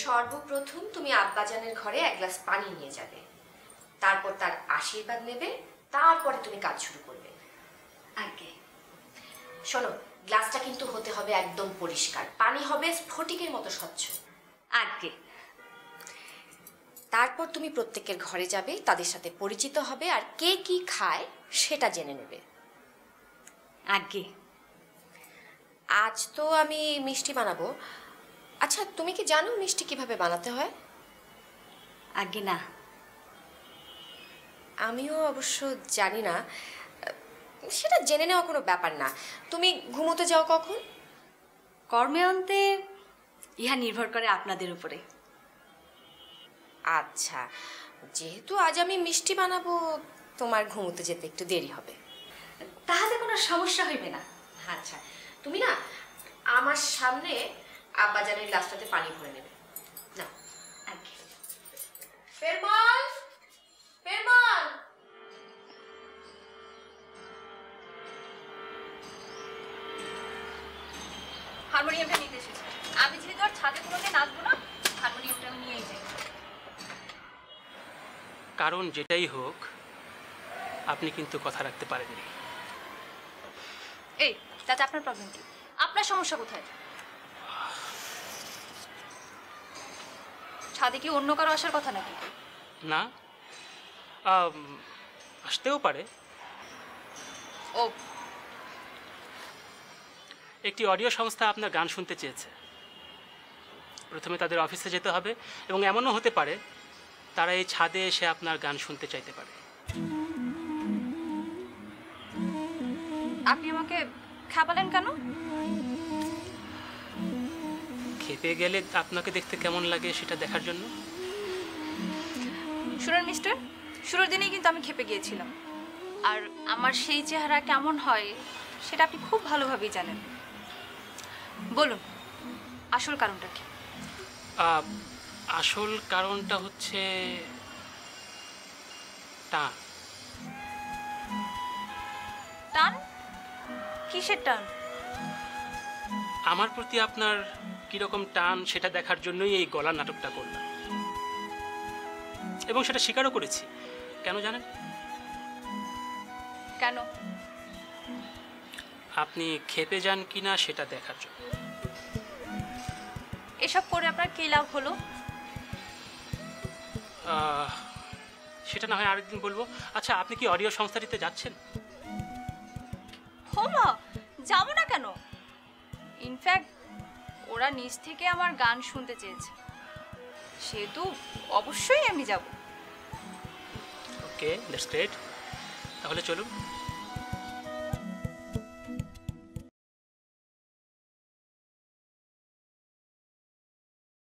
সর্বপ্রথম তুমি আব্বাজানের ঘরে এক গ্লাস পানি নিয়ে যাবে, তারপর তার আশীর্বাদ নেবে, তারপরে তুমি কাজ শুরু করবে। আগে শোনো, গ্লাসটা কিন্তু হতে হবে একদম পরিষ্কার, পানি হবে স্ফটিকের মতো স্বচ্ছ। আগে তারপর তুমি প্রত্যেকের ঘরে যাবে, তাদের সাথে পরিচিত হবে, আর কে কি খায় সেটা জেনে নেবে। আগে আজ তো আমি মিষ্টি বানাবো। আচ্ছা, তুমি কি জানো মিষ্টি কিভাবে বানাতে হয়? আগে না, আমিও অবশ্য জানি না, সেটা জেনে নেওয়া কোনো ব্যাপার না। তুমি ঘুমোতে যাও কখন? কর্মে অন্তে ইহা নির্ভর করে আপনাদের উপরে। আচ্ছা, যেহেতু আজ আমি মিষ্টি বানাবো, তোমার ঘুমোতে যেতে একটু দেরি হবে। তাহলে কোনো সমস্যা হইবে না। আচ্ছা, তুমি না আমার সামনে আব্বাজানের গ্লাসটাতে পানি ভরে নেবে। না আগে ফেরমান, ফেরমান। হারমোনিয়ামটা নিতে এসেছি। আমি যেহেতু আর ছাদে কোনোদিন নাচবো না, হারমোনিয়ামটা আমি নিয়েই যাই। কারণ যেটাই হোক, আপনি কিন্তু কথা রাখতে পারেননি। এই তাতে আপনার প্রবলেম কি? আপনার সমস্যা কোথায়? ছাদে কি অন্য কারো আসার কথা নাকি? না, আসতেও পারে। ও, একটি অডিও সংস্থা আপনার গান শুনতে চেয়েছে। প্রথমে তাদের অফিসে যেতে হবে, এবং এমনও হতে পারে তারা এই ছাদে এসে আপনার গান শুনতে চাইতে পারে। আপনি আমাকে খাপালেন কেন? খেপে গেলে আপনাকে দেখতে কেমন লাগে সেটা দেখার জন্য। শুনুন মিস্টার, শুরুর দিনেই কিন্তু আমি খেপে গিয়েছিলাম, আর আমার সেই চেহারা কেমন হয় সেটা আপনি খুব ভালোভাবেই জানেন। বলুন, আসল কারণটা কি? আসল কারণটা হচ্ছে টান। টান? কিসের টান? আমার প্রতি আপনার কিরকম টান সেটা দেখার জন্যই এই গলার নাটকটা করলাম, এবং সেটা স্বীকারও করেছি। কেন জানেন? কেন? আপনি খেপে যান কিনা সেটা দেখার জন্য। এসব করে আপনার কী লাভ হলো? সেটা না হয় আরেকদিন বলবো। আচ্ছা, আপনি কি অডিও সংস্থাটিতে যাচ্ছেন? হোমা, যাবো না কেন? ইনফ্যাক্ট ওরা নিজ থেকে আমার গান শুনতে চেয়েছে, সেহেতু অবশ্যই আমি যাব। ওকে, দ্যাটস গ্রেট। তাহলে চলুন।